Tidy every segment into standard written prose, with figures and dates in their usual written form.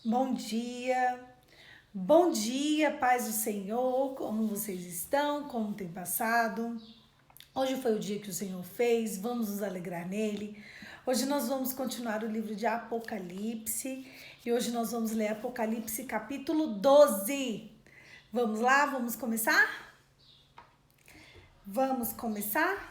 Bom bom dia, paz do Senhor, como vocês estão, como tem passado? Hoje foi o dia que o Senhor fez, vamos nos alegrar nele. Hoje nós vamos continuar o livro de Apocalipse e hoje nós vamos ler Apocalipse capítulo 12. Vamos lá, vamos começar? Vamos começar?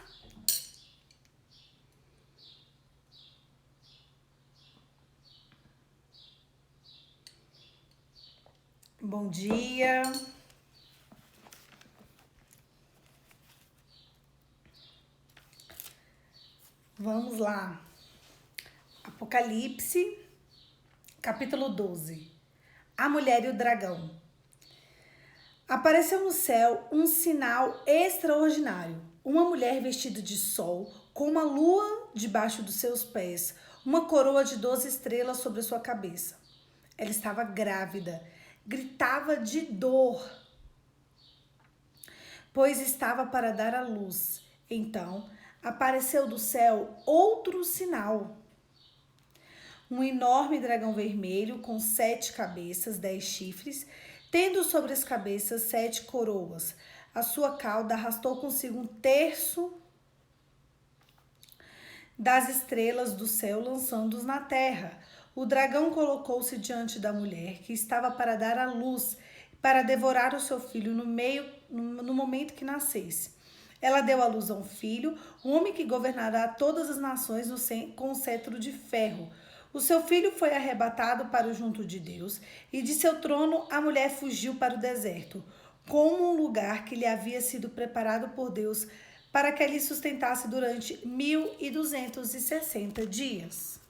Bom dia. Vamos lá. Apocalipse, capítulo 12. A mulher e o dragão. Apareceu no céu um sinal extraordinário. Uma mulher vestida de sol, com uma lua debaixo dos seus pés, uma coroa de 12 estrelas sobre a sua cabeça. Ela estava grávida, gritava de dor, pois estava para dar à luz. Então, apareceu do céu outro sinal. Um enorme dragão vermelho com 7 cabeças, 10 chifres, tendo sobre as cabeças 7 coroas. A sua cauda arrastou consigo um terço das estrelas do céu, lançando-os na terra. O dragão colocou-se diante da mulher, que estava para dar à luz, para devorar o seu filho no momento que nascesse. Ela deu à luz a um filho, um homem que governará todas as nações com um cetro de ferro. O seu filho foi arrebatado para o junto de Deus, e de seu trono a mulher fugiu para o deserto, como um lugar que lhe havia sido preparado por Deus para que ele sustentasse durante 1260 dias.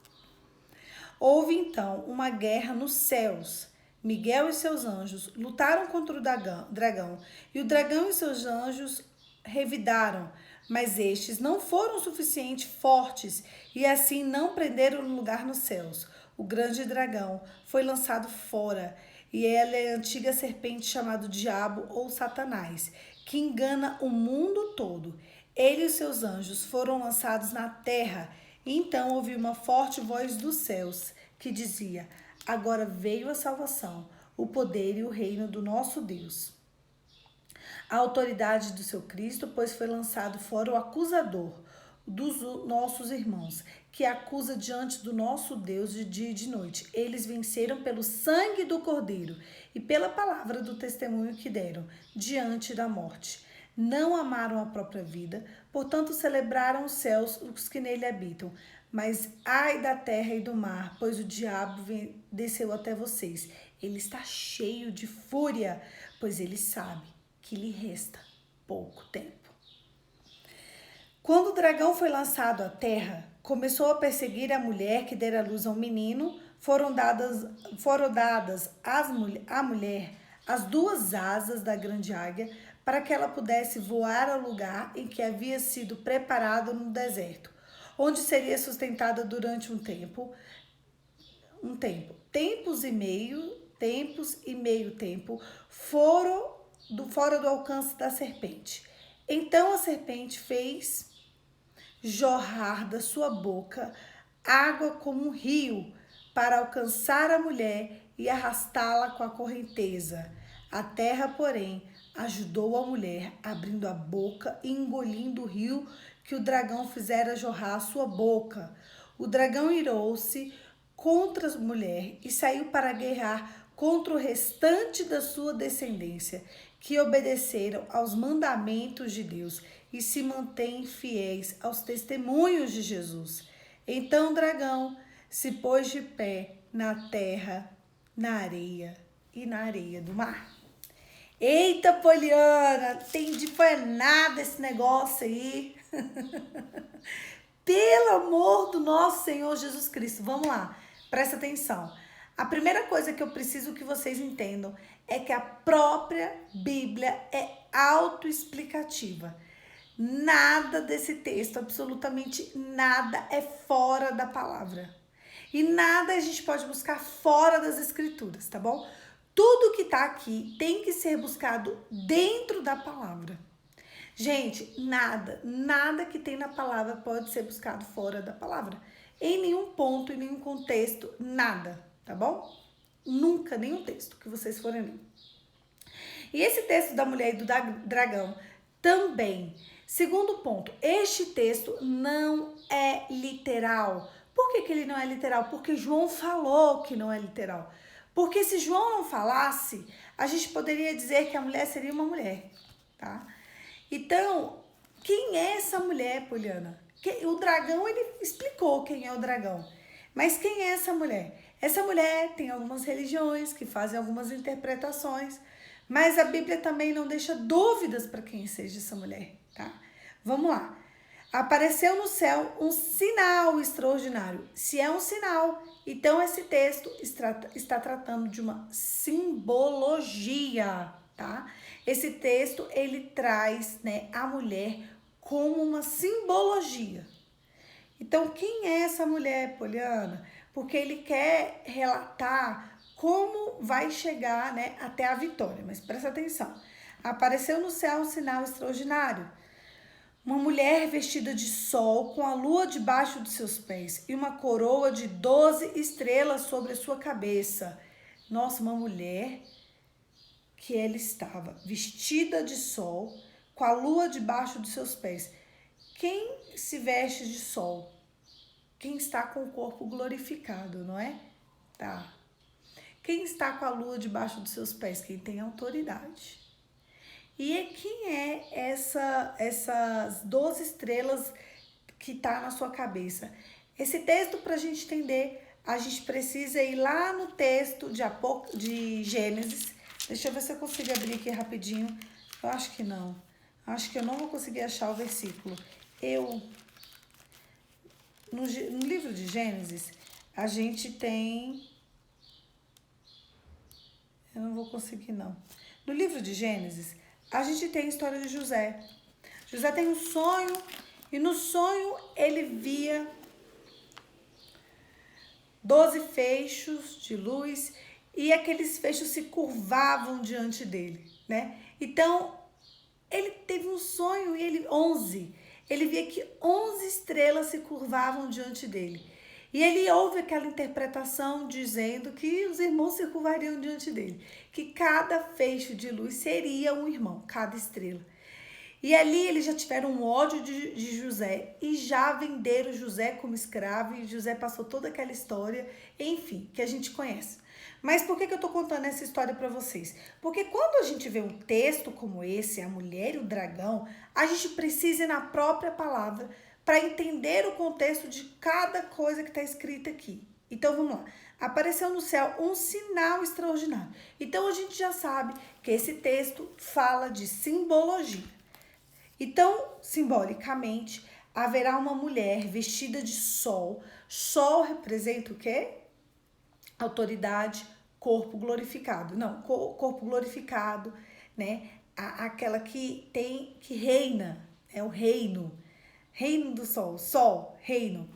Houve então uma guerra nos céus. Miguel e seus anjos lutaram contra o dragão, e o dragão e seus anjos revidaram, mas estes não foram suficientemente fortes e assim não prenderam lugar nos céus. O grande dragão foi lançado fora, e ela é a antiga serpente chamada Diabo ou Satanás, que engana o mundo todo. Ele e os seus anjos foram lançados na terra. E então ouvi uma forte voz dos céus que dizia: Agora veio a salvação, o poder e o reino do nosso Deus, a autoridade do seu Cristo, pois foi lançado fora o acusador dos nossos irmãos, que acusa diante do nosso Deus de dia e de noite. Eles venceram pelo sangue do Cordeiro e pela palavra do testemunho que deram diante da morte. Não amaram a própria vida, portanto celebraram os céus os que nele habitam. Mas ai da terra e do mar, pois o diabo desceu até vocês. Ele está cheio de fúria, pois ele sabe que lhe resta pouco tempo. Quando o dragão foi lançado à terra, começou a perseguir a mulher que dera luz a um menino. Foram dadas à mulher as 2 asas da grande águia, para que ela pudesse voar ao lugar em que havia sido preparado no deserto, onde seria sustentada durante um tempo, tempos e meio tempo, fora do alcance da serpente. Então a serpente fez jorrar da sua boca água como um rio, para alcançar a mulher e arrastá-la com a correnteza. A terra, porém, ajudou a mulher, abrindo a boca e engolindo o rio que o dragão fizera jorrar a sua boca. O dragão irou-se contra a mulher e saiu para guerrear contra o restante da sua descendência, que obedeceram aos mandamentos de Deus e se mantêm fiéis aos testemunhos de Jesus. Então o dragão se pôs de pé na terra, na areia e na areia do mar. Eita, Poliana, entendi foi nada esse negócio aí. Pelo amor do nosso Senhor Jesus Cristo. Vamos lá, presta atenção. A primeira coisa que eu preciso que vocês entendam é que a própria Bíblia é autoexplicativa. Nada desse texto, absolutamente nada, é fora da palavra. E nada a gente pode buscar fora das escrituras, tá bom? Tudo que tá aqui tem que ser buscado dentro da palavra. Gente, nada que tem na palavra pode ser buscado fora da palavra. Em nenhum ponto, em nenhum contexto, nada, tá bom? Nunca, nenhum texto que vocês forem ler. E esse texto da mulher e do dragão também. Segundo ponto, este texto não é literal. Por que ele não é literal? Porque João falou que não é literal. Porque se João não falasse, a gente poderia dizer que a mulher seria uma mulher, tá? Então, quem é essa mulher, Poliana? O dragão, ele explicou quem é o dragão. Mas quem é essa mulher? Essa mulher tem algumas religiões que fazem algumas interpretações, mas a Bíblia também não deixa dúvidas para quem seja essa mulher, tá? Vamos lá. Apareceu no céu um sinal extraordinário. Se é um sinal, então esse texto está tratando de uma simbologia, tá? Esse texto, ele traz, né, a mulher como uma simbologia. Então, quem é essa mulher, Poliana? Porque ele quer relatar como vai chegar, né, até a vitória. Mas presta atenção. Apareceu no céu um sinal extraordinário. Uma mulher vestida de sol, com a lua debaixo dos seus pés e uma coroa de 12 estrelas sobre a sua cabeça. Nossa, uma mulher que ela estava vestida de sol, com a lua debaixo dos seus pés. Quem se veste de sol? Quem está com o corpo glorificado, não é? Tá. Quem está com a lua debaixo dos seus pés? Quem tem autoridade. E quem é essas 12 estrelas que está na sua cabeça? Esse texto, para a gente entender, a gente precisa ir lá no texto de Gênesis. Deixa eu ver se eu consigo abrir aqui rapidinho. Eu acho que não. Acho que eu não vou conseguir achar o versículo. No livro de Gênesis, a gente tem... Eu não vou conseguir, não. No livro de Gênesis, a gente tem a história de José. José tem um sonho, e no sonho ele via 12 feixes de luz, e aqueles feixes se curvavam diante dele, né? Então, ele teve um sonho, e 11. Ele via que 11 estrelas se curvavam diante dele. E ele ouve aquela interpretação dizendo que os irmãos se curvariam diante dele. Que cada feixe de luz seria um irmão, cada estrela. E ali eles já tiveram um ódio de José e já venderam José como escravo. E José passou toda aquela história, enfim, que a gente conhece. Mas por que eu tô contando essa história para vocês? Porque quando a gente vê um texto como esse, a mulher e o dragão, a gente precisa ir na própria palavra para entender o contexto de cada coisa que está escrita aqui. Então, vamos lá. Apareceu no céu um sinal extraordinário. Então, a gente já sabe que esse texto fala de simbologia. Então, simbolicamente, haverá uma mulher vestida de sol. Sol representa o quê? Autoridade, corpo glorificado. Não, corpo glorificado, né? Aquela que reina, é o reino. Reino do sol, sol, reino.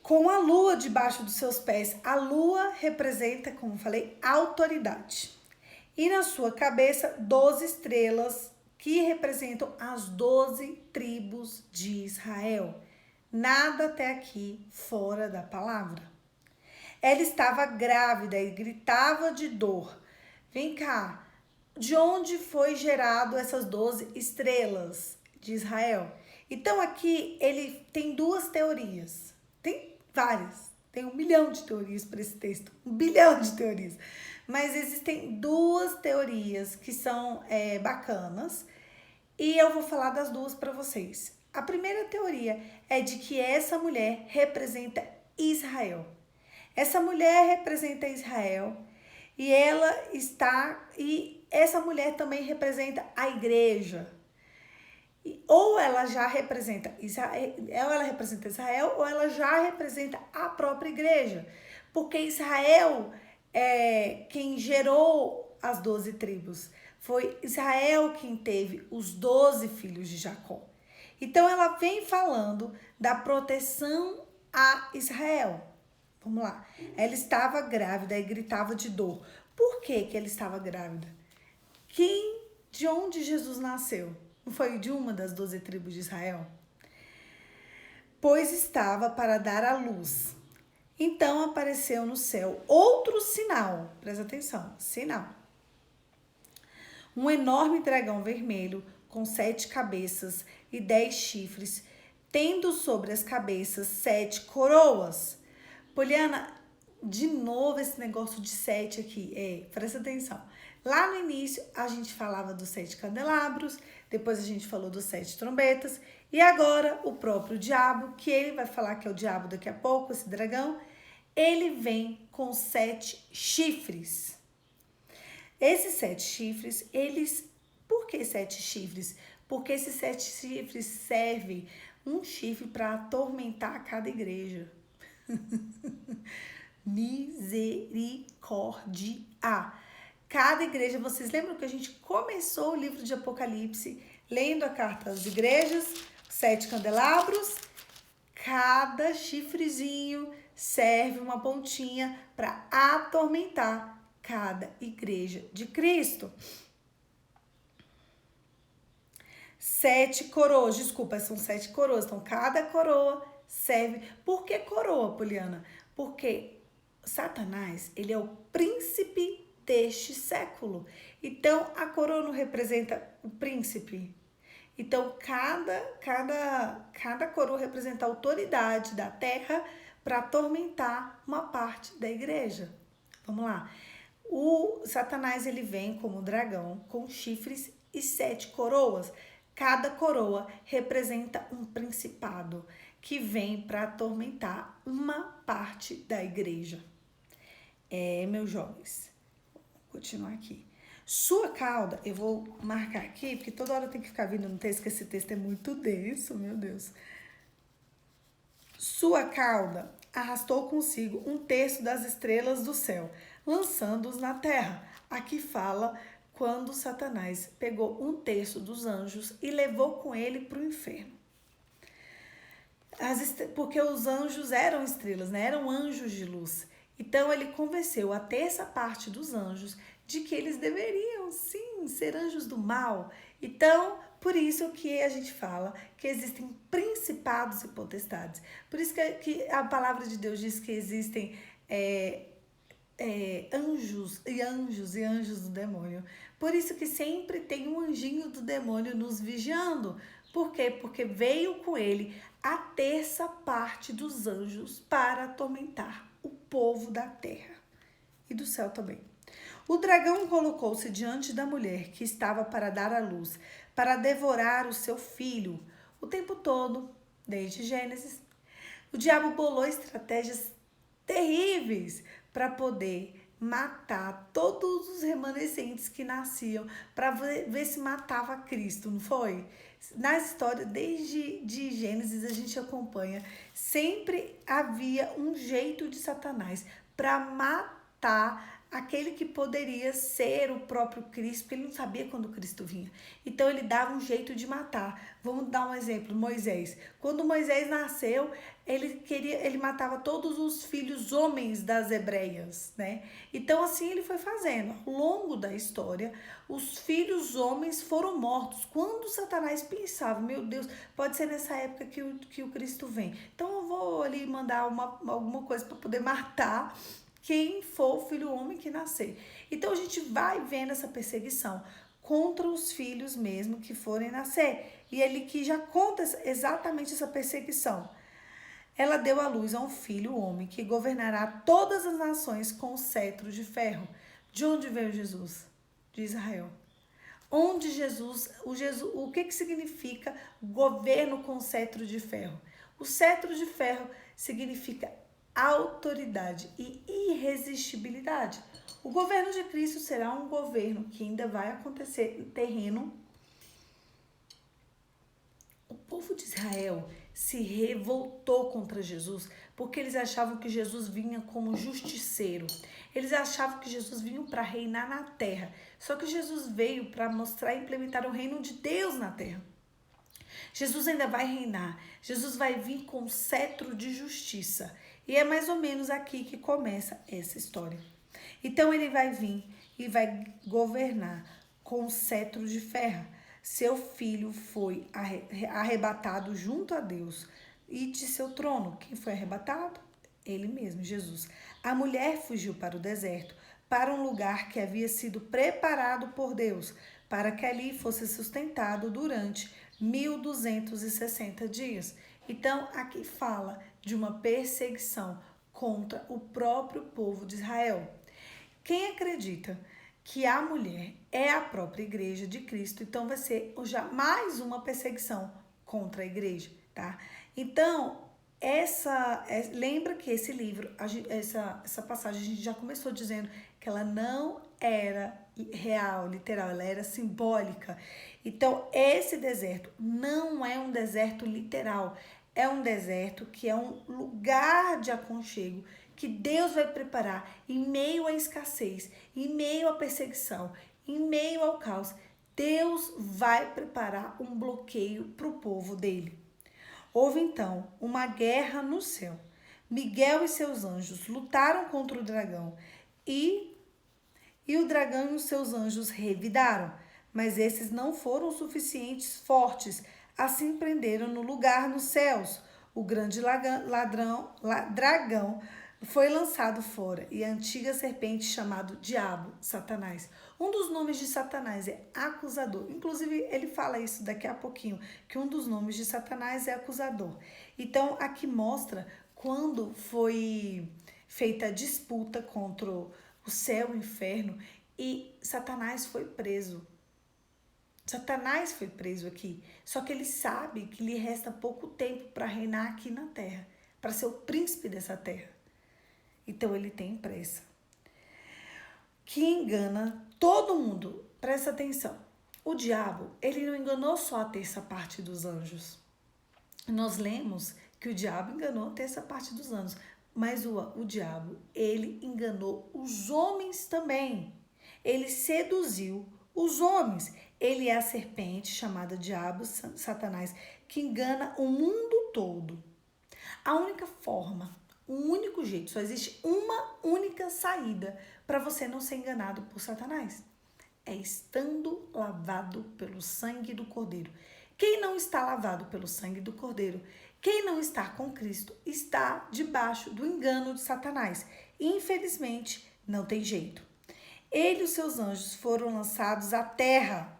Com a lua debaixo dos seus pés. A lua representa, como falei, autoridade. E na sua cabeça, 12 estrelas que representam as 12 tribos de Israel. Nada até aqui fora da palavra. Ela estava grávida e gritava de dor. Vem cá, de onde foi gerado essas 12 estrelas de Israel? Então aqui ele tem duas teorias, tem várias, tem 1 milhão de teorias para esse texto, 1 bilhão de teorias, mas existem duas teorias que são bacanas e eu vou falar das duas para vocês. A primeira teoria é de que essa mulher representa Israel. Essa mulher representa Israel e essa mulher também representa a igreja. Ou ela já representa Israel, ou ela já representa a própria igreja. Porque Israel é quem gerou as 12 tribos. Foi Israel quem teve os 12 filhos de Jacó. Então ela vem falando da proteção a Israel. Vamos lá. Ela estava grávida e gritava de dor. Por que ela estava grávida? De onde Jesus nasceu? Não foi de uma das 12 tribos de Israel? Pois estava para dar à luz. Então apareceu no céu outro sinal, presta atenção, sinal. Um enorme dragão vermelho com 7 cabeças e 10 chifres, tendo sobre as cabeças 7 coroas. Poliana, de novo esse negócio de 7 aqui, presta atenção. Lá no início a gente falava dos 7 candelabros, depois a gente falou dos 7 trombetas, e agora o próprio diabo, que ele vai falar que é o diabo daqui a pouco, esse dragão, ele vem com 7 chifres. Esses 7 chifres, por que 7 chifres? Porque esses 7 chifres servem um chifre para atormentar cada igreja. Misericórdia. Cada igreja, vocês lembram que a gente começou o livro de Apocalipse lendo a carta às igrejas, 7 candelabros, cada chifrezinho serve uma pontinha para atormentar cada igreja de Cristo. 7 coroas, desculpa, são 7 coroas. Então, cada coroa serve. Por que coroa, Poliana? Porque Satanás, ele é o príncipe deste século. Então, a coroa não representa o príncipe. Então, cada coroa representa a autoridade da terra para atormentar uma parte da igreja. Vamos lá. O Satanás, ele vem como dragão com chifres e 7 coroas. Cada coroa representa um principado que vem para atormentar uma parte da igreja. Meus jovens, vou continuar aqui. Sua cauda, eu vou marcar aqui, porque toda hora tem que ficar vindo no texto, que esse texto é muito denso, meu Deus. Sua cauda arrastou consigo 1/3 das estrelas do céu, lançando-os na terra. Aqui fala quando Satanás pegou 1/3 dos anjos e levou com ele para o inferno. Porque os anjos eram estrelas, né? Eram anjos de luz. Então ele convenceu a 1/3 parte dos anjos de que eles deveriam, sim, ser anjos do mal. Então, por isso que a gente fala que existem principados e potestades. Por isso que a palavra de Deus diz que existem anjos e anjos do demônio. Por isso que sempre tem um anjinho do demônio nos vigiando. Por quê? Porque veio com ele a 1/3 parte dos anjos para atormentar o povo da terra e do céu também. O dragão colocou-se diante da mulher que estava para dar à luz, para devorar o seu filho. O tempo todo, desde Gênesis, o diabo bolou estratégias terríveis para poder matar todos os remanescentes que nasciam, para ver se matava Cristo, não foi? Na história, desde Gênesis, a gente acompanha, sempre havia um jeito de Satanás para matar aquele que poderia ser o próprio Cristo, porque ele não sabia quando Cristo vinha. Então ele dava um jeito de matar. Vamos dar um exemplo, Moisés. Quando Moisés nasceu, ele matava todos os filhos homens das hebreias, né? Então assim ele foi fazendo. Ao longo da história, os filhos homens foram mortos. Quando Satanás pensava, meu Deus, pode ser nessa época que o Cristo vem. Então eu vou ali mandar alguma coisa para poder matar quem for o filho homem que nascer. Então a gente vai vendo essa perseguição contra os filhos mesmo que forem nascer. E ele que já conta exatamente essa perseguição. Ela deu à luz a um filho homem que governará todas as nações com o cetro de ferro. De onde veio Jesus? De Israel. Onde o que significa governo com cetro de ferro? O cetro de ferro significa autoridade e irresistibilidade. O governo de Cristo será um governo que ainda vai acontecer em terreno. O povo de Israel se revoltou contra Jesus porque eles achavam que Jesus vinha como justiceiro. Eles achavam que Jesus vinha para reinar na terra. Só que Jesus veio para mostrar e implementar o reino de Deus na terra. Jesus ainda vai reinar. Jesus vai vir com cetro de justiça. E é mais ou menos aqui que começa essa história. Então ele vai vir e vai governar com cetro de ferro. Seu filho foi arrebatado junto a Deus e de seu trono. Quem foi arrebatado? Ele mesmo, Jesus. A mulher fugiu para o deserto, para um lugar que havia sido preparado por Deus, para que ali fosse sustentado durante 1260 dias. Então, aqui fala de uma perseguição contra o próprio povo de Israel. Quem acredita que a mulher é a própria igreja de Cristo, então vai ser já mais uma perseguição contra a igreja, tá? Então, lembra que esse livro, essa passagem, a gente já começou dizendo que ela não era real, literal, ela era simbólica. Então, esse deserto não é um deserto literal, é um deserto que é um lugar de aconchego que Deus vai preparar em meio à escassez, em meio à perseguição, em meio ao caos. Deus vai preparar um bloqueio para o povo dele. Houve então uma guerra no céu. Miguel e seus anjos lutaram contra o dragão e o dragão e os seus anjos revidaram, mas esses não foram suficientes fortes, assim prenderam no lugar nos céus. O grande dragão foi lançado fora e a antiga serpente chamado Diabo, Satanás. Um dos nomes de Satanás é acusador. Inclusive, ele fala isso daqui a pouquinho, que um dos nomes de Satanás é acusador. Então, aqui mostra quando foi feita a disputa contra o céu e o inferno e Satanás foi preso. Satanás foi preso aqui, só que ele sabe que lhe resta pouco tempo para reinar aqui na terra, para ser o príncipe dessa terra. Então ele tem pressa. Que engana todo mundo. Presta atenção. O diabo, ele não enganou só a terça parte dos anjos. Nós lemos que o diabo enganou a terça parte dos anjos, mas o diabo, ele enganou os homens também. Ele seduziu os homens. Ele é a serpente chamada Diabo, Satanás, que engana o mundo todo. A única forma, o único jeito, só existe uma única saída para você não ser enganado por Satanás. É estando lavado pelo sangue do Cordeiro. Quem não está lavado pelo sangue do Cordeiro, quem não está com Cristo, está debaixo do engano de Satanás. Infelizmente, não tem jeito. Ele e os seus anjos foram lançados à terra.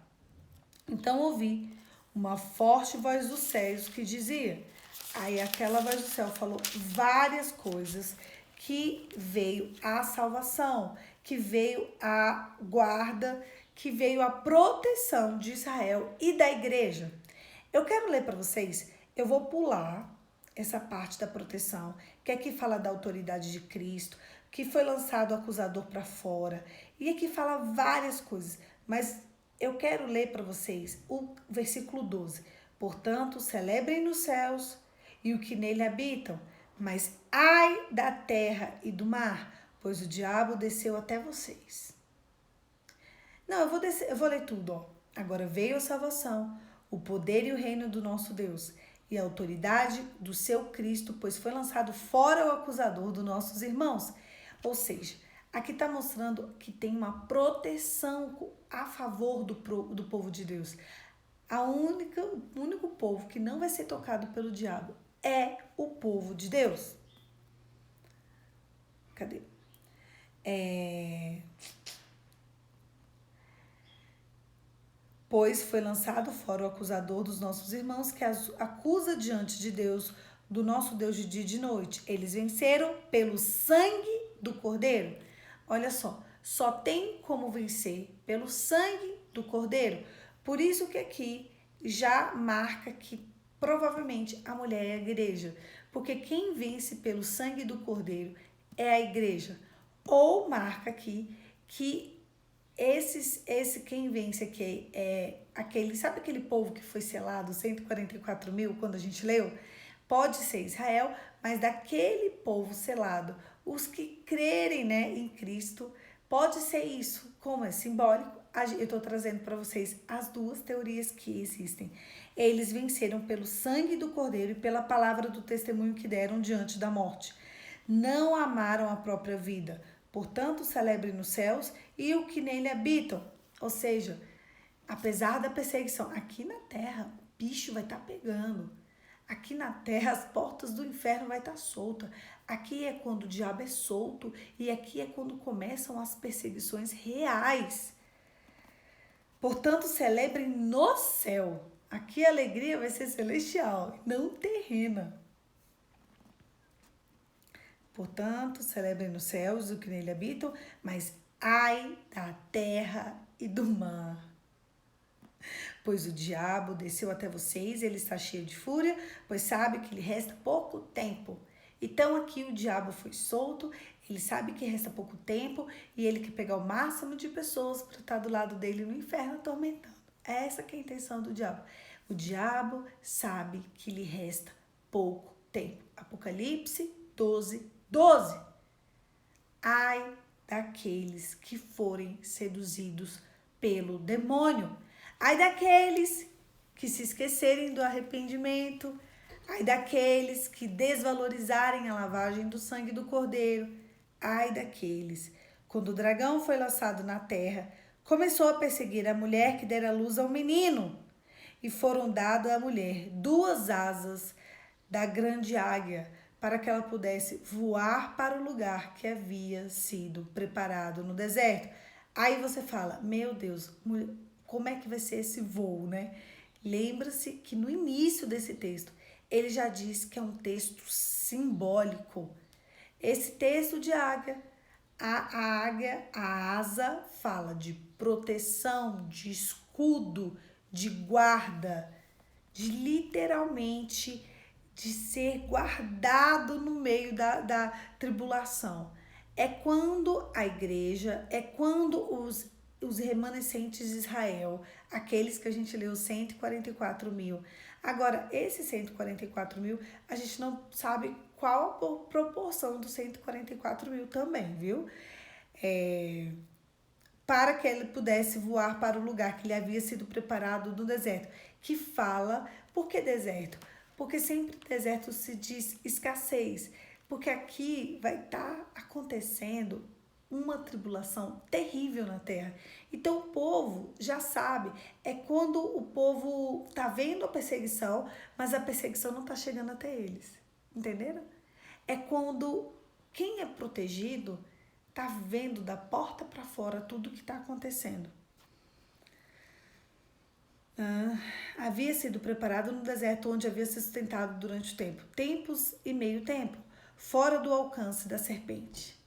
Então ouvi uma forte voz dos céus que dizia... Aí aquela voz do céu falou várias coisas, que veio a salvação, que veio a guarda, que veio a proteção de Israel e da igreja. Eu quero ler para vocês, eu vou pular essa parte da proteção, que aqui fala da autoridade de Cristo, que foi lançado o acusador para fora, e aqui fala várias coisas, mas eu quero ler para vocês o versículo 12. Portanto, celebrem nos céus e o que nele habitam, mas ai da terra e do mar, pois o diabo desceu até vocês. Não, eu vou ler tudo, ó. Agora veio a salvação, o poder e o reino do nosso Deus, e a autoridade do seu Cristo, pois foi lançado fora o acusador dos nossos irmãos. Ou seja, aqui está mostrando que tem uma proteção a favor do povo de Deus. O único povo que não vai ser tocado pelo diabo é o povo de Deus. Cadê? Pois foi lançado fora o acusador dos nossos irmãos, que acusa diante de Deus, do nosso Deus de dia e de noite. Eles venceram pelo sangue do Cordeiro. Olha só tem como vencer pelo sangue do Cordeiro. Por isso que aqui já marca que provavelmente a mulher é a igreja, porque quem vence pelo sangue do Cordeiro é a igreja. Ou marca aqui que quem vence aqui é aquele, sabe aquele povo que foi selado, 144 mil, quando a gente leu? Pode ser Israel, mas daquele povo selado, os que crerem, né, em Cristo, pode ser isso. Como é simbólico, eu estou trazendo para vocês as duas teorias que existem. Eles venceram pelo sangue do Cordeiro e pela palavra do testemunho que deram diante da morte. Não amaram a própria vida. Portanto, celebrem nos céus e o que nele habitam. Ou seja, apesar da perseguição, aqui na terra, o bicho vai estar pegando. Aqui na terra, as portas do inferno vai estar soltas. Aqui é quando o diabo é solto e aqui é quando começam as perseguições reais. Portanto, celebrem no céu. Aqui a alegria vai ser celestial, não terrena. Portanto, celebrem nos céus o que nele habitam, mas ai da terra e do mar. Pois o diabo desceu até vocês, ele está cheio de fúria, pois sabe que lhe resta pouco tempo. Então aqui o diabo foi solto, ele sabe que resta pouco tempo e ele quer pegar o máximo de pessoas para estar do lado dele no inferno atormentando. Essa que é a intenção do diabo. O diabo sabe que lhe resta pouco tempo. Apocalipse 12, 12. Ai daqueles que forem seduzidos pelo demônio. Ai daqueles que se esquecerem do arrependimento. Ai daqueles que desvalorizarem a lavagem do sangue do cordeiro. Ai daqueles. Quando o dragão foi lançado na terra, começou a perseguir a mulher que dera luz ao menino. E foram dadas à mulher 2 asas da grande águia, para que ela pudesse voar para o lugar que havia sido preparado no deserto. Aí você fala, meu Deus, como é que vai ser esse voo, né? Lembra-se que no início desse texto, ele já diz que é um texto simbólico. Esse texto de águia, a águia, a asa, fala de proteção, de escudo, de guarda, de literalmente de ser guardado no meio da tribulação. É quando a igreja, é quando os remanescentes de Israel, aqueles que a gente leu, 144 mil. Agora, esses 144 mil, a gente não sabe qual a proporção dos 144 mil também, viu? Para que ele pudesse voar para o lugar que lhe havia sido preparado no deserto. Que fala, por que deserto? Porque sempre deserto se diz escassez, porque aqui vai estar acontecendo uma tribulação terrível na terra. Então o povo já sabe, é quando o povo está vendo a perseguição, mas a perseguição não está chegando até eles, entenderam? É quando quem é protegido está vendo da porta para fora tudo o que está acontecendo. Havia sido preparado no deserto onde havia se sustentado durante o tempo, tempos e meio tempo, fora do alcance da serpente.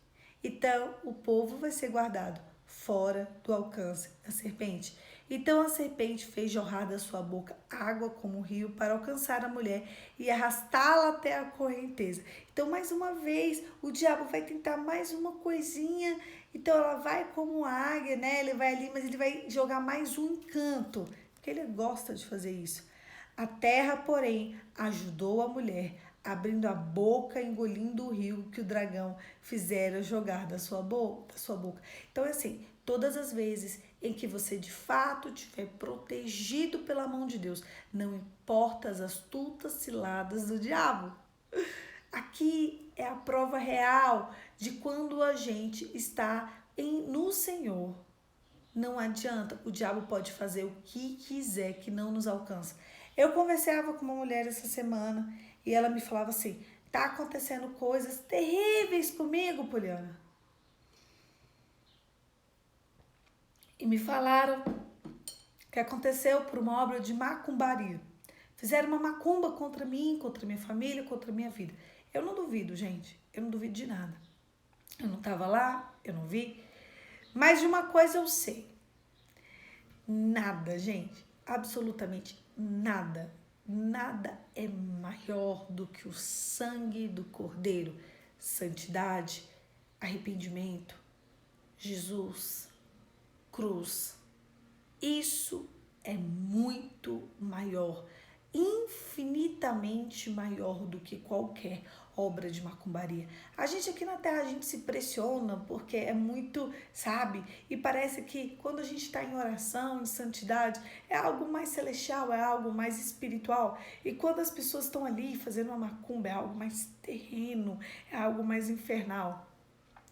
Então o povo vai ser guardado fora do alcance da serpente. Então a serpente fez jorrar da sua boca água como um rio para alcançar a mulher e arrastá-la até a correnteza. Então, mais uma vez, o diabo vai tentar mais uma coisinha. Então, ela vai como águia, né? Ele vai ali, mas ele vai jogar mais um encanto, porque ele gosta de fazer isso. A terra, porém, ajudou a mulher, abrindo a boca, engolindo o rio que o dragão fizera jogar da sua boca. Então, é assim, todas as vezes em que você de fato estiver protegido pela mão de Deus, não importa as astutas ciladas do diabo. Aqui é a prova real de quando a gente está no Senhor. Não adianta, o diabo pode fazer o que quiser que não nos alcança. Eu conversava com uma mulher essa semana e ela me falava assim, tá acontecendo coisas terríveis comigo, Poliana. E me falaram que aconteceu por uma obra de macumbaria. Fizeram uma macumba contra mim, contra minha família, contra minha vida. Eu não duvido, gente. Eu não duvido de nada. Eu não estava lá, eu não vi. Mas de uma coisa eu sei. Nada, gente. Absolutamente nada. Nada é maior do que o sangue do Cordeiro. Santidade, arrependimento, Jesus, cruz. Isso é muito maior, infinitamente maior do que qualquer obra de macumbaria. A gente aqui na Terra, a gente se pressiona porque é muito, sabe? E parece que quando a gente está em oração, em santidade, é algo mais celestial, é algo mais espiritual. E quando as pessoas estão ali fazendo uma macumba, é algo mais terreno, é algo mais infernal.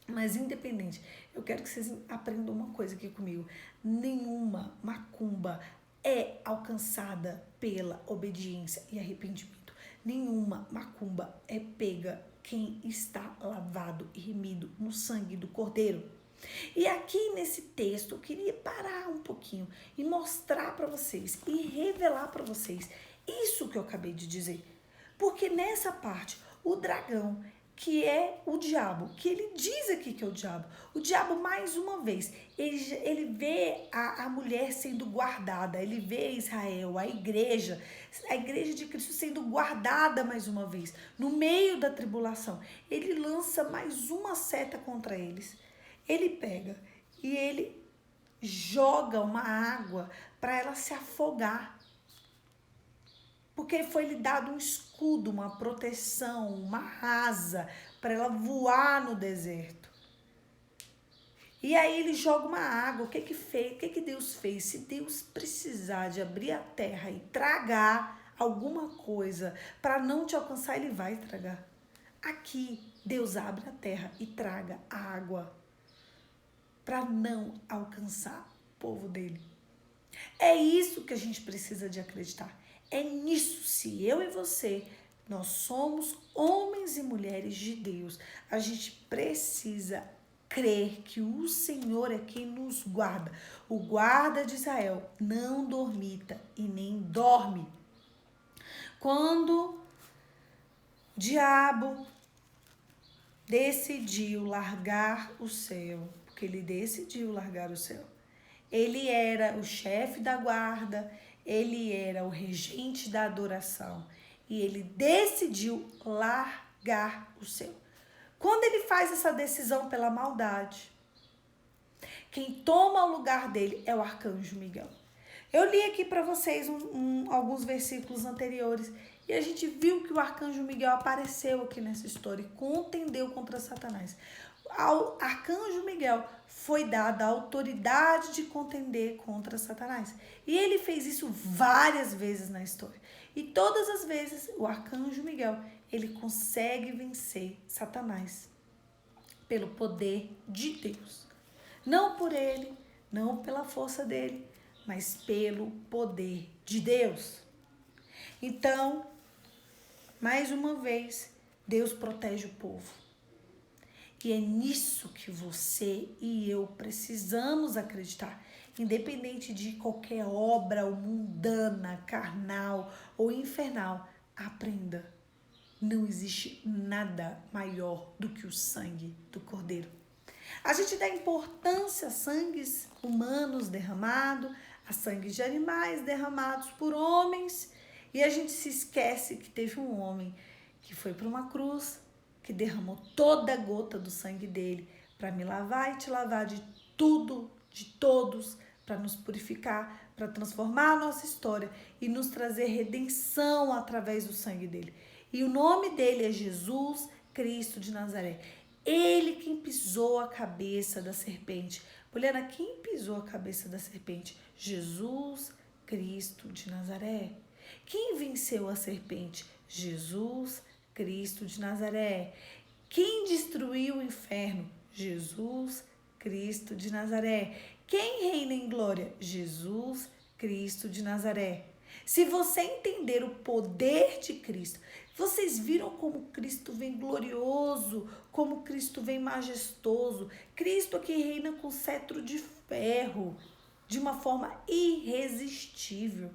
Mas independente, eu quero que vocês aprendam uma coisa aqui comigo. Nenhuma macumba é alcançada pela obediência e arrependimento. Nenhuma macumba é pega quem está lavado e remido no sangue do Cordeiro. E aqui nesse texto eu queria parar um pouquinho e mostrar para vocês e revelar para vocês isso que eu acabei de dizer. Porque nessa parte, o dragão, que é o diabo, que ele diz aqui que é o diabo mais uma vez, ele vê a mulher sendo guardada, ele vê Israel, a igreja de Cristo sendo guardada mais uma vez, no meio da tribulação. Ele lança mais uma seta contra eles. Ele pega e ele joga uma água para ela se afogar. Porque foi lhe dado um escudo, uma proteção, uma asa para ela voar no deserto. E aí ele joga uma água. O que que Deus fez? Se Deus precisar de abrir a terra e tragar alguma coisa para não te alcançar, ele vai tragar. Aqui, Deus abre a terra e traga a água para não alcançar o povo dele. É isso que a gente precisa de acreditar. É nisso, se eu e você, nós somos homens e mulheres de Deus, a gente precisa crer que o Senhor é quem nos guarda. O guarda de Israel não dormita e nem dorme. Quando o diabo decidiu largar o céu, porque ele decidiu largar o céu, ele era o chefe da guarda, ele era o regente da adoração e ele decidiu largar o céu. Quando ele faz essa decisão pela maldade, quem toma o lugar dele é o arcanjo Miguel. Eu li aqui para vocês alguns versículos anteriores e a gente viu que o arcanjo Miguel apareceu aqui nessa história e contendeu contra Satanás. Ao arcanjo Miguel foi dada a autoridade de contender contra Satanás. E ele fez isso várias vezes na história. E todas as vezes o arcanjo Miguel, ele consegue vencer Satanás pelo poder de Deus. Não por ele, não pela força dele, mas pelo poder de Deus. Então, mais uma vez, Deus protege o povo. E é nisso que você e eu precisamos acreditar. Independente de qualquer obra mundana, carnal ou infernal, aprenda. Não existe nada maior do que o sangue do Cordeiro. A gente dá importância a sangues humanos derramados, a sangues de animais derramados por homens, e a gente se esquece que teve um homem que foi para uma cruz, que derramou toda a gota do sangue dele para me lavar e te lavar de tudo, de todos, para nos purificar, para transformar a nossa história e nos trazer redenção através do sangue dele. E o nome dele é Jesus Cristo de Nazaré. Ele quem pisou a cabeça da serpente. Poliana, quem pisou a cabeça da serpente? Jesus Cristo de Nazaré. Quem venceu a serpente? Jesus Cristo de Nazaré. Quem destruiu o inferno? Jesus Cristo de Nazaré. Quem reina em glória? Jesus Cristo de Nazaré. Se você entender o poder de Cristo, vocês viram como Cristo vem glorioso, como Cristo vem majestoso. Cristo que reina com cetro de ferro, de uma forma irresistível.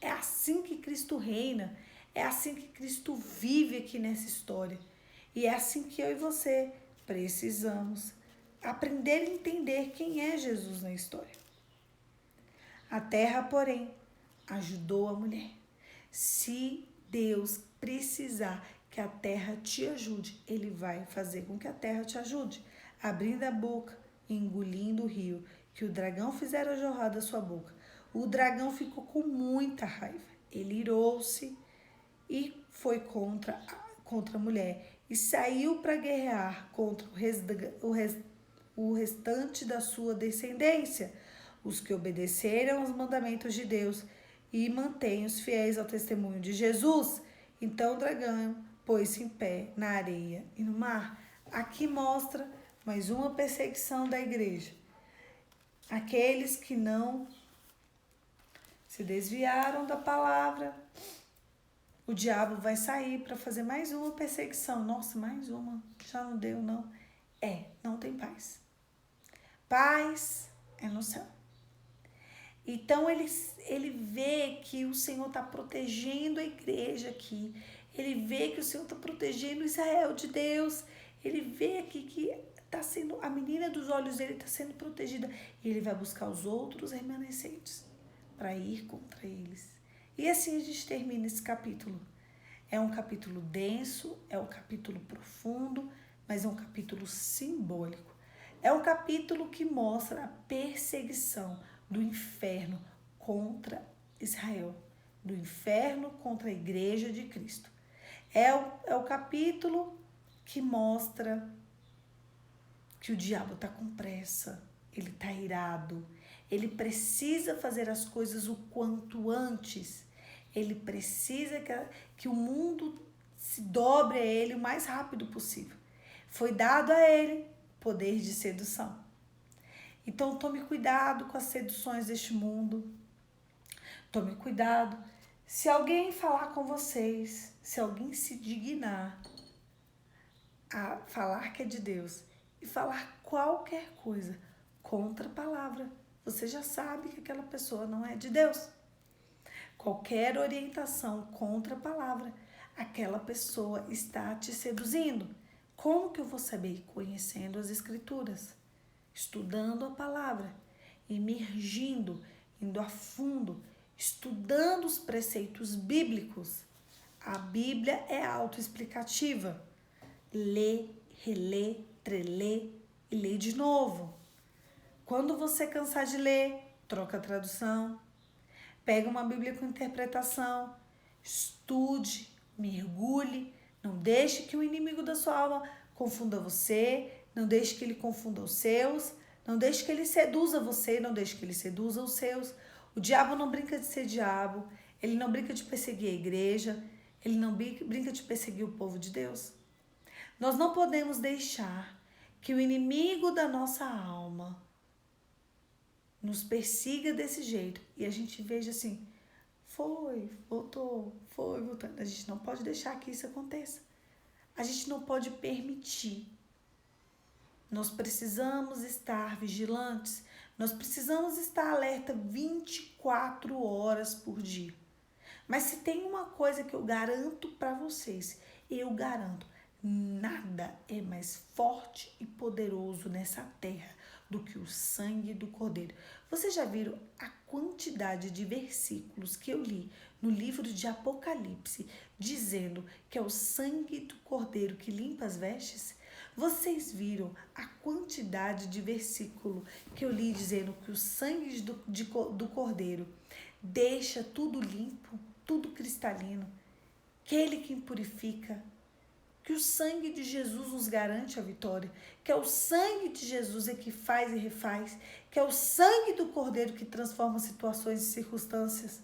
É assim que Cristo reina. É assim que Cristo vive aqui nessa história. E é assim que eu e você precisamos aprender a entender quem é Jesus na história. A terra, porém, ajudou a mulher. Se Deus precisar que a terra te ajude, ele vai fazer com que a terra te ajude, abrindo a boca e engolindo o rio que o dragão fizera jorrar da sua boca. O dragão ficou com muita raiva. Ele irou-se e foi contra a mulher e saiu para guerrear contra o restante da sua descendência, os que obedeceram aos mandamentos de Deus e mantêm os fiéis ao testemunho de Jesus. Então o dragão pôs-se em pé na areia e no mar. Aqui mostra mais uma perseguição da igreja. Aqueles que não se desviaram da palavra, O diabo vai sair para fazer mais uma perseguição. Nossa, mais uma, já não deu, não. Não tem paz. Paz é no céu. Então ele vê que o Senhor está protegendo a igreja aqui. Ele vê que o Senhor está protegendo Israel de Deus. Ele vê aqui que tá sendo, a menina dos olhos dele está sendo protegida. E ele vai buscar os outros remanescentes para ir contra eles. E assim a gente termina esse capítulo. É um capítulo denso, é um capítulo profundo, mas é um capítulo simbólico. É um capítulo que mostra a perseguição do inferno contra Israel, do inferno contra a igreja de Cristo. É o capítulo que mostra que o diabo está com pressa, ele está irado, ele precisa fazer as coisas o quanto antes, ele precisa que o mundo se dobre a ele o mais rápido possível. Foi dado a ele poder de sedução. Então tome cuidado com as seduções deste mundo. Tome cuidado. Se alguém falar com vocês, se alguém se dignar a falar que é de Deus e falar qualquer coisa contra a palavra, você já sabe que aquela pessoa não é de Deus. Qualquer orientação contra a palavra, aquela pessoa está te seduzindo. Como que eu vou saber? Conhecendo as escrituras, estudando a palavra, imergindo, indo a fundo, estudando os preceitos bíblicos. A Bíblia é autoexplicativa. Lê, relê, trelê e lê de novo. Quando você cansar de ler, troca a tradução. Pega uma Bíblia com interpretação. Estude, mergulhe. Não deixe que o inimigo da sua alma confunda você. Não deixe que ele confunda os seus. Não deixe que ele seduza você. Não deixe que ele seduza os seus. O diabo não brinca de ser diabo. Ele não brinca de perseguir a igreja. Ele não brinca de perseguir o povo de Deus. Nós não podemos deixar que o inimigo da nossa alma nos persiga desse jeito e a gente veja assim, foi, voltou. A gente não pode deixar que isso aconteça. A gente não pode permitir. Nós precisamos estar vigilantes, nós precisamos estar alerta 24 horas por dia. Mas se tem uma coisa que eu garanto para vocês, eu garanto, nada é mais forte e poderoso nessa terra do que o sangue do Cordeiro. Vocês já viram a quantidade de versículos que eu li no livro de Apocalipse dizendo que é o sangue do Cordeiro que limpa as vestes? Vocês viram a quantidade de versículo que eu li dizendo que o sangue do Cordeiro deixa tudo limpo, tudo cristalino, que ele quem purifica, que o sangue de Jesus nos garante a vitória, que é o sangue de Jesus é que faz e refaz, que é o sangue do Cordeiro que transforma situações e circunstâncias.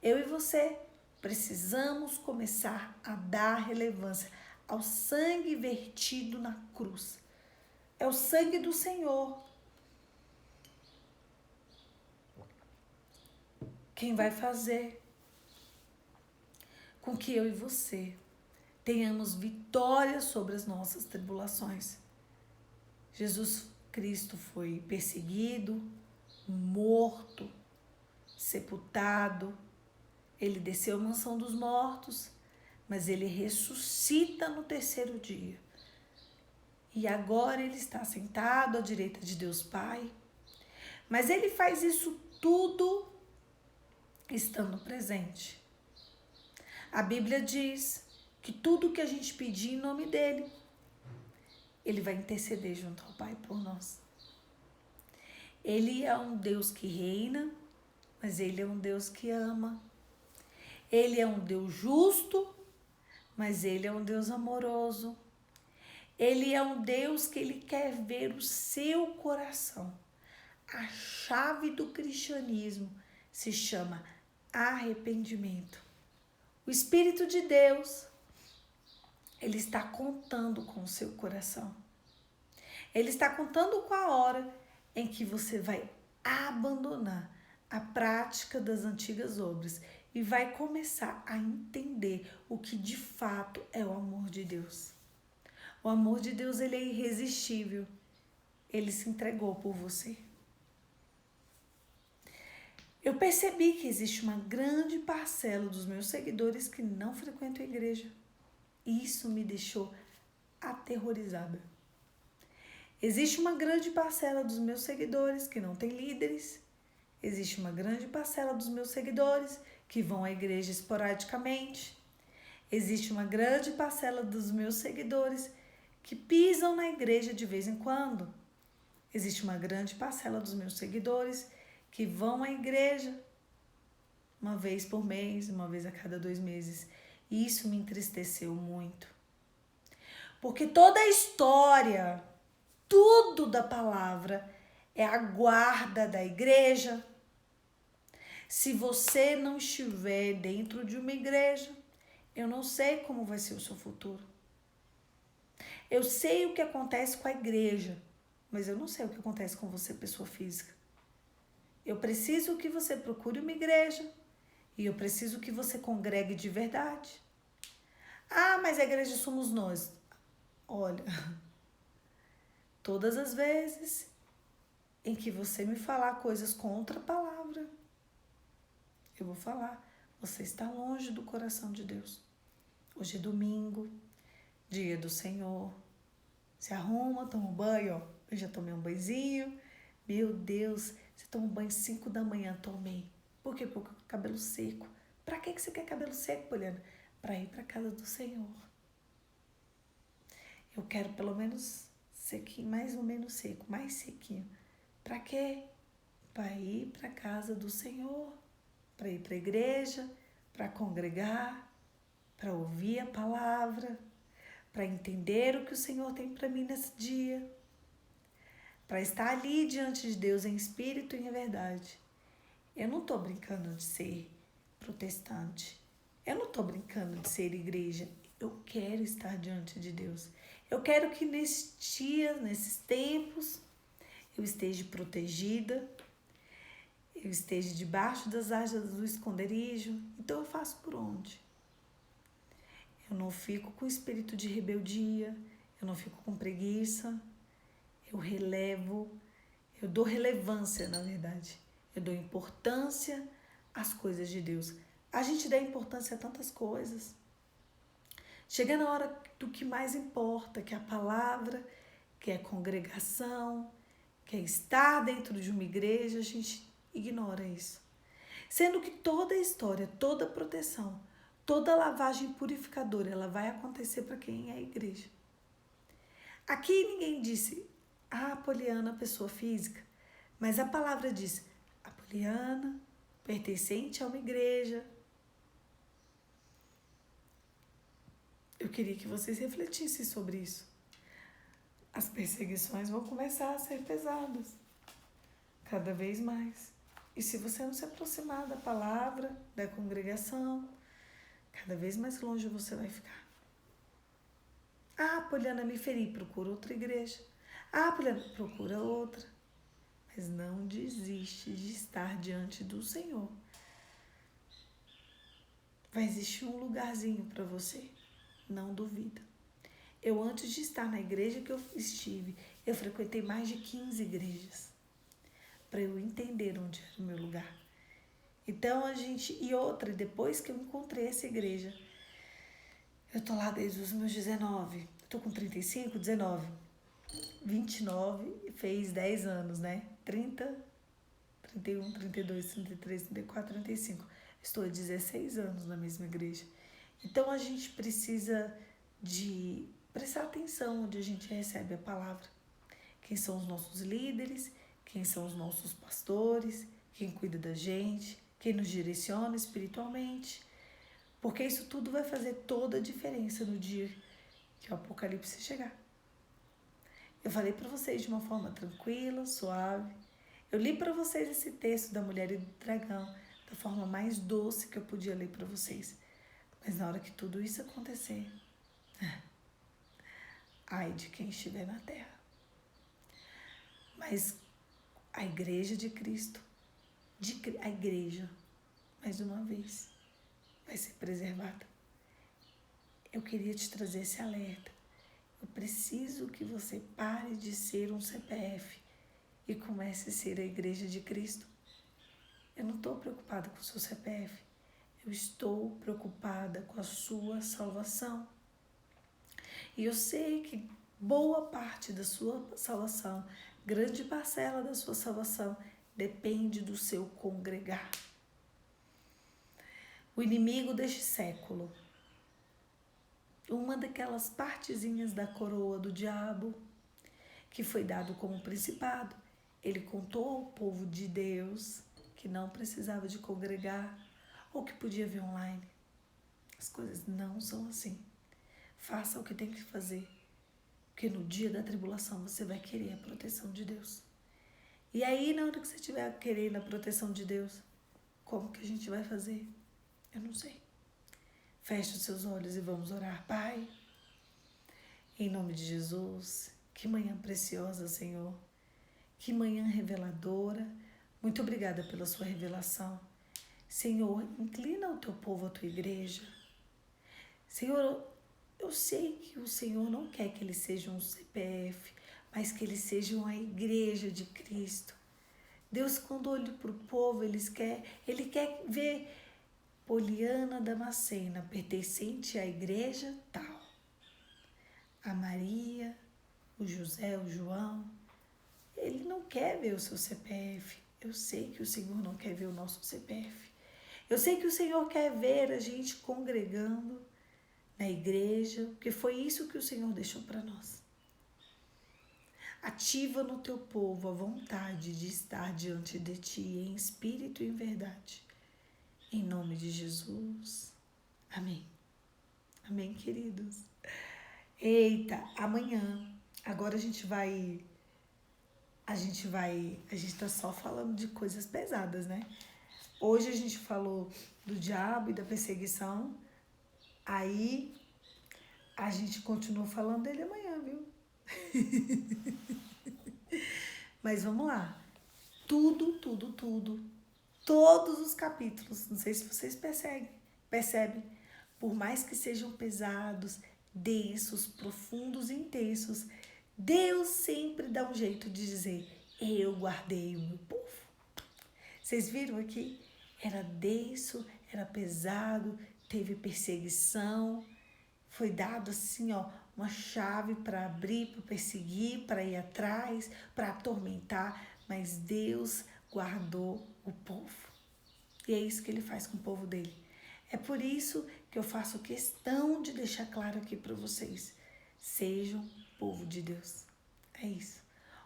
Eu e você precisamos começar a dar relevância ao sangue vertido na cruz. É o sangue do Senhor. Quem vai fazer com que eu e você tenhamos vitória sobre as nossas tribulações. Jesus Cristo foi perseguido, morto, sepultado. Ele desceu à mansão dos mortos, mas ele ressuscita no terceiro dia. E agora ele está sentado à direita de Deus Pai. Mas ele faz isso tudo estando presente. A Bíblia diz que tudo que a gente pedir em nome dele, ele vai interceder junto ao Pai por nós. Ele é um Deus que reina, mas ele é um Deus que ama. Ele é um Deus justo, mas ele é um Deus amoroso. Ele é um Deus que ele quer ver o seu coração. A chave do cristianismo se chama arrependimento. O Espírito de Deus, ele está contando com o seu coração. Ele está contando com a hora em que você vai abandonar a prática das antigas obras e vai começar a entender o que de fato é o amor de Deus. O amor de Deus, ele é irresistível. Ele se entregou por você. Eu percebi que existe uma grande parcela dos meus seguidores que não frequentam a igreja. E isso me deixou aterrorizada. Existe uma grande parcela dos meus seguidores que não tem líderes. Existe uma grande parcela dos meus seguidores que vão à igreja esporadicamente. Existe uma grande parcela dos meus seguidores que pisam na igreja de vez em quando. Existe uma grande parcela dos meus seguidores que vão à igreja uma vez por mês, uma vez a cada 2 meses. E isso me entristeceu muito. Porque toda a história, tudo da palavra é a guarda da igreja. Se você não estiver dentro de uma igreja, eu não sei como vai ser o seu futuro. Eu sei o que acontece com a igreja, mas eu não sei o que acontece com você, pessoa física. Eu preciso que você procure uma igreja e eu preciso que você congregue de verdade. Ah, mas a igreja somos nós. Olha, todas as vezes em que você me falar coisas contra a palavra, eu vou falar, você está longe do coração de Deus. Hoje é domingo, dia do Senhor. Se arruma, toma um banho, ó. Eu já tomei um banhozinho. Meu Deus, você toma um banho 5 da manhã, tomei. Por quê? Porque com cabelo seco. Pra que você quer cabelo seco, Poliana? Pra ir pra casa do Senhor. Eu quero pelo menos sequinho, mais ou menos seco, mais sequinho. Pra quê? Pra ir pra casa do Senhor. Pra ir pra igreja, pra congregar, pra ouvir a palavra, para entender o que o Senhor tem para mim nesse dia, para estar ali diante de Deus em espírito e em verdade. Eu não estou brincando de ser protestante, eu não estou brincando de ser igreja, eu quero estar diante de Deus. Eu quero que nesses dias, nesses tempos, eu esteja protegida, eu esteja debaixo das asas do esconderijo. Então eu faço por onde? Eu não fico com espírito de rebeldia, eu não fico com preguiça, eu relevo, eu dou relevância, na verdade. Eu dou importância às coisas de Deus. A gente dá importância a tantas coisas. Chega na hora do que mais importa, que é a palavra, que é a congregação, que é estar dentro de uma igreja, a gente ignora isso. Sendo que toda a história, toda a proteção, toda lavagem purificadora, ela vai acontecer para quem é a igreja. Aqui ninguém disse, Poliana, pessoa física, mas a palavra diz, a Poliana, pertencente a uma igreja. Eu queria que vocês refletissem sobre isso. As perseguições vão começar a ser pesadas, cada vez mais. E se você não se aproximar da palavra, da congregação, cada vez mais longe você vai ficar. Poliana, me feri, procura outra igreja. Poliana, procura outra. Mas não desiste de estar diante do Senhor. Vai existir um lugarzinho para você. Não duvida. Eu, antes de estar na igreja que eu estive, eu frequentei mais de 15 igrejas. Para eu entender onde era o meu lugar. Então, depois que eu encontrei essa igreja, eu tô lá desde os meus 19, tô com 35, 19, 29, fez 10 anos, né? 30, 31, 32, 33, 34, 35. Estou há 16 anos na mesma igreja. Então, a gente precisa de prestar atenção onde a gente recebe a palavra. Quem são os nossos líderes, quem são os nossos pastores, quem cuida da gente, quem nos direciona espiritualmente. Porque isso tudo vai fazer toda a diferença no dia que o Apocalipse chegar. Eu falei para vocês de uma forma tranquila, suave. Eu li para vocês esse texto da Mulher e do Dragão da forma mais doce que eu podia ler para vocês. Mas na hora que tudo isso acontecer, ai de quem estiver na terra. Mas a igreja de Cristo, a igreja, mais uma vez, vai ser preservada. Eu queria te trazer esse alerta. Eu preciso que você pare de ser um CPF e comece a ser a Igreja de Cristo. Eu não estou preocupada com o seu CPF. Eu estou preocupada com a sua salvação. E eu sei que boa parte da sua salvação, grande parcela da sua salvação, depende do seu congregar. O inimigo deste século, uma daquelas partezinhas da coroa do diabo, que foi dado como principado, ele contou ao povo de Deus que não precisava de congregar ou que podia vir online. As coisas não são assim. Faça o que tem que fazer, porque no dia da tribulação você vai querer a proteção de Deus. E aí, na hora que você estiver querendo a proteção de Deus, como que a gente vai fazer? Eu não sei. Feche os seus olhos e vamos orar. Pai, em nome de Jesus, que manhã preciosa, Senhor. Que manhã reveladora. Muito obrigada pela sua revelação. Senhor, inclina o teu povo, a tua igreja. Senhor, eu sei que o Senhor não quer que eles sejam um CPF, mas que eles sejam a igreja de Cristo. Deus, quando olha para o povo, Ele quer ver Poliana Damascena, pertencente à igreja tal. A Maria, o José, o João. Ele não quer ver o seu CPF. Eu sei que o Senhor não quer ver o nosso CPF. Eu sei que o Senhor quer ver a gente congregando na igreja, porque foi isso que o Senhor deixou para nós. Ativa no teu povo a vontade de estar diante de ti em espírito e em verdade. Em nome de Jesus. Amém. Amém, queridos. Eita, amanhã. Agora a gente tá só falando de coisas pesadas, né? Hoje a gente falou do diabo e da perseguição. Aí a gente continua falando dele amanhã, viu? Mas vamos lá. Tudo. Todos os capítulos, não sei se vocês percebem, por mais que sejam pesados, densos, profundos e intensos, Deus sempre dá um jeito de dizer, eu guardei o meu povo. Vocês viram aqui? Era denso, era pesado, teve perseguição, foi dado assim, ó, uma chave para abrir, para perseguir, para ir atrás, para atormentar, mas Deus guardou o povo. E é isso que Ele faz com o povo dele. É por isso que eu faço questão de deixar claro aqui para vocês. Sejam povo de Deus. É isso.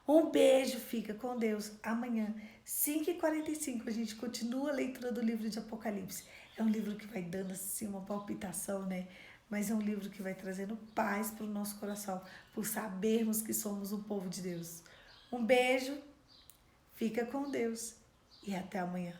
Um beijo, fica com Deus. Amanhã, 5h45, a gente continua a leitura do livro de Apocalipse. É um livro que vai dando assim uma palpitação, né? Mas é um livro que vai trazendo paz para o nosso coração, por sabermos que somos um povo de Deus. Um beijo, fica com Deus e até amanhã.